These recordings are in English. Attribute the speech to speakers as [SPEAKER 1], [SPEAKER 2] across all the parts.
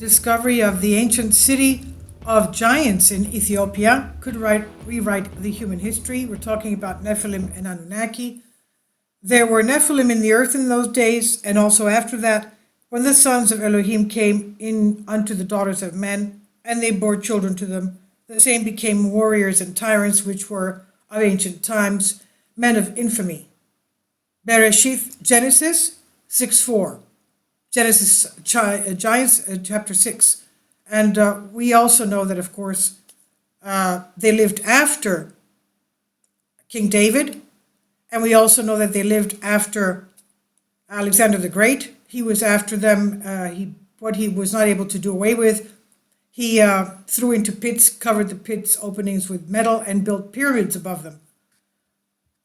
[SPEAKER 1] discovery of the ancient city of giants in Ethiopia could rewrite the human history. We're talking about Nephilim and Anunnaki. There were Nephilim in the earth in those days, and also after that, when the sons of Elohim came in unto the daughters of men, and they bore children to them. The same became warriors and tyrants, which were of ancient times, men of infamy. Bereshith, Genesis 6:4. Genesis, Giants, chapter 6. And we also know that, of course, they lived after King David, and we also know that they lived after Alexander the Great. He was after them. What he was not able to do away with, he threw into pits, covered the pits openings with metal, and built pyramids above them.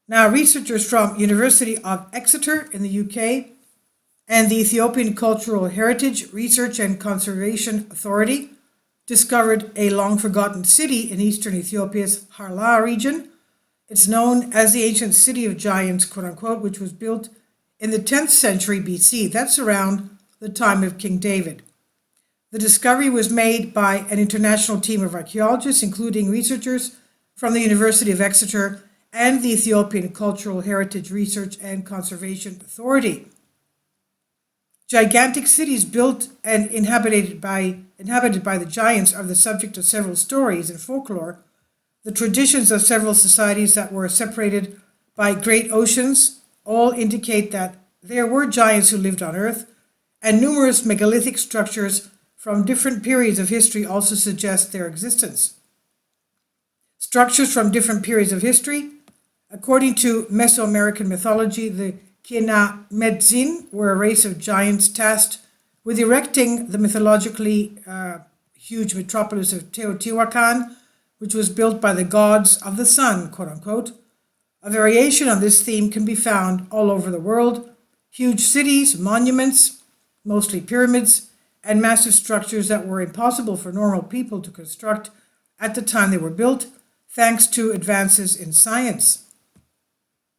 [SPEAKER 1] Now, researchers from University of Exeter in the UK and the Ethiopian Cultural Heritage Research and Conservation Authority discovered a long-forgotten city in eastern Ethiopia's Harla region. It's known as the ancient city of giants, quote-unquote, which was built in the 10th century BC. That's around the time of King David. The discovery was made by an international team of archaeologists, including researchers from the University of Exeter and the Ethiopian Cultural Heritage Research and Conservation Authority. Gigantic cities built and inhabited by the giants are the subject of several stories and folklore. The traditions of several societies that were separated by great oceans all indicate that there were giants who lived on Earth, and numerous megalithic structures from different periods of history also suggest their existence. Structures from different periods of history. According to Mesoamerican mythology, the Kina Medzin were a race of giants tasked with erecting the mythologically huge metropolis of Teotihuacan, which was built by the gods of the sun, quote-unquote. A variation on this theme can be found all over the world. Huge cities, monuments, mostly pyramids, and massive structures that were impossible for normal people to construct at the time they were built, thanks to advances in science.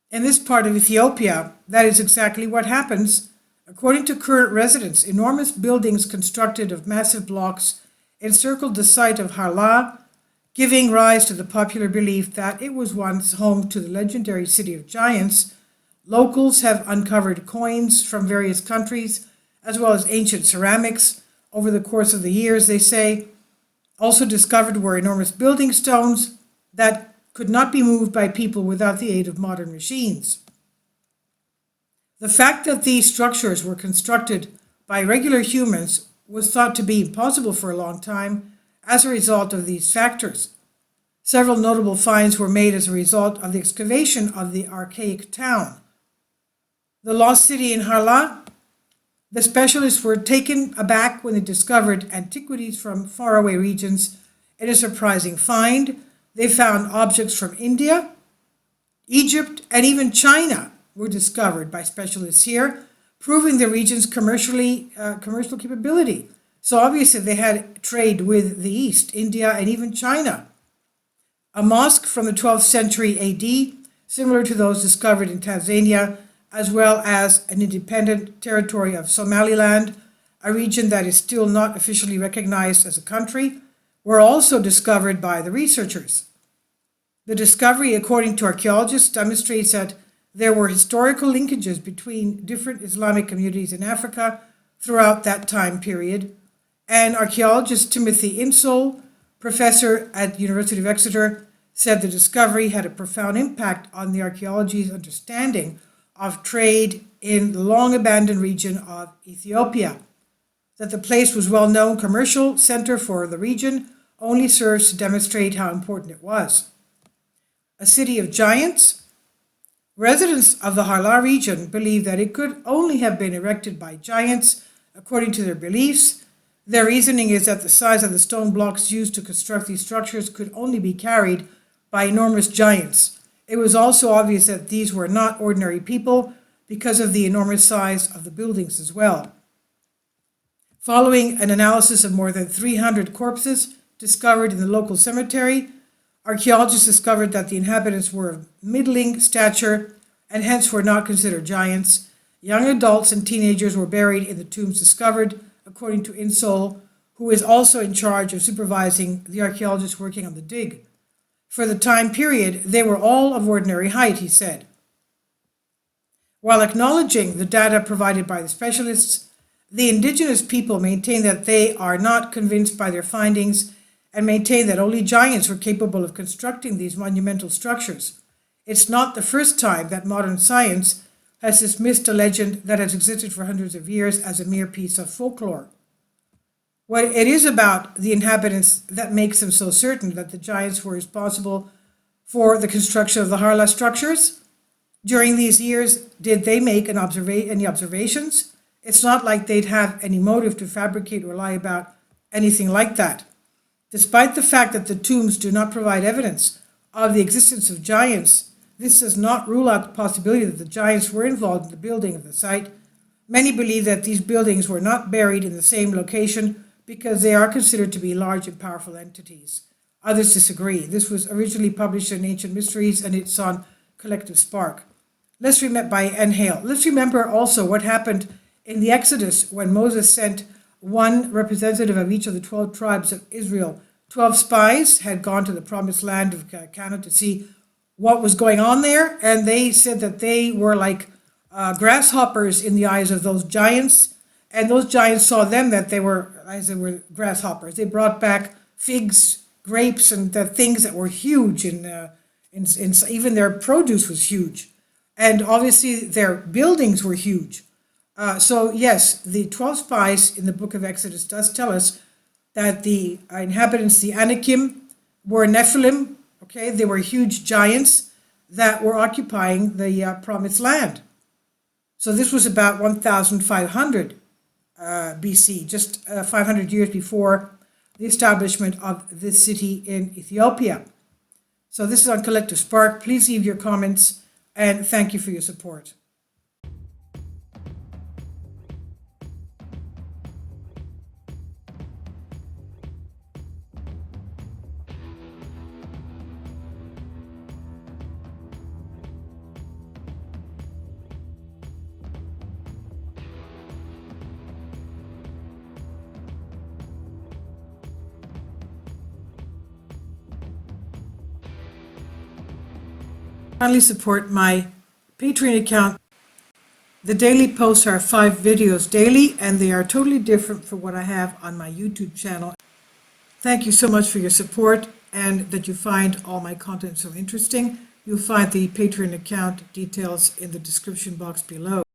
[SPEAKER 1] In this part of Ethiopia, that is exactly what happens. According to current residents, enormous buildings constructed of massive blocks encircled the site of Harla, giving rise to the popular belief that it was once home to the legendary city of giants. Locals have uncovered coins from various countries, as well as ancient ceramics. Over the course of the years, they say, also discovered were enormous building stones that could not be moved by people without the aid of modern machines. The fact that these structures were constructed by regular humans was thought to be impossible for a long time as a result of these factors. Several notable finds were made as a result of the excavation of the archaic town. The lost city in Harla. The specialists were taken aback when they discovered antiquities from faraway regions. In a surprising find, they found objects from India, Egypt, and even China were discovered by specialists here, proving the region's commercial capability. So obviously they had trade with the East, India, and even China. A mosque from the 12th century AD, similar to those discovered in Tanzania, as well as an independent territory of Somaliland, a region that is still not officially recognized as a country, were also discovered by the researchers. The discovery, according to archaeologists, demonstrates that there were historical linkages between different Islamic communities in Africa throughout that time period, and archaeologist Timothy Insole, professor at University of Exeter, said the discovery had a profound impact on the archaeology's understanding of trade in the long-abandoned region of Ethiopia. That the place was a well-known commercial center for the region only serves to demonstrate how important it was. A city of giants. Residents of the Harla region believe that it could only have been erected by giants according to their beliefs. Their reasoning is that the size of the stone blocks used to construct these structures could only be carried by enormous giants. It was also obvious that these were not ordinary people because of the enormous size of the buildings as well. Following an analysis of more than 300 corpses discovered in the local cemetery, archaeologists discovered that the inhabitants were of middling stature and hence were not considered giants. Young adults and teenagers were buried in the tombs discovered, according to Insole, who is also in charge of supervising the archaeologists working on the dig. For the time period, they were all of ordinary height, he said. While acknowledging the data provided by the specialists, the indigenous people maintain that they are not convinced by their findings and maintain that only giants were capable of constructing these monumental structures. It's not the first time that modern science has dismissed a legend that has existed for hundreds of years as a mere piece of folklore. What it is about the inhabitants that makes them so certain that the giants were responsible for the construction of the Harla structures. During these years, did they make any observations? It's not like they'd have any motive to fabricate or lie about anything like that. Despite the fact that the tombs do not provide evidence of the existence of giants, this does not rule out the possibility that the giants were involved in the building of the site. Many believe that these buildings were not buried in the same location because they are considered to be large and powerful entities. Others disagree. This was originally published in Ancient Mysteries and it's on Collective Spark. Let's remember also what happened in the Exodus when Moses sent one representative of each of the 12 tribes of Israel. 12 spies had gone to the promised land of Canaan to see what was going on there, and they said that they were like grasshoppers in the eyes of those giants, and those giants saw them that they were, as they were grasshoppers. They brought back figs, grapes, and the things that were huge, and even their produce was huge, and obviously their buildings were huge. So yes, the 12 spies in the book of Exodus does tell us that the inhabitants, the Anakim, were Nephilim. Okay, they were huge giants that were occupying the promised land. So this was about 1500 BC, just 500 years before the establishment of this city in Ethiopia. So this is on Collective Spark. Please leave your comments and thank you for your support. Kindly support my Patreon account. The daily posts are 5 videos daily, and they are totally different from what I have on my YouTube channel. Thank you so much for your support and that you find all my content so interesting. You'll find the Patreon account details in the description box below.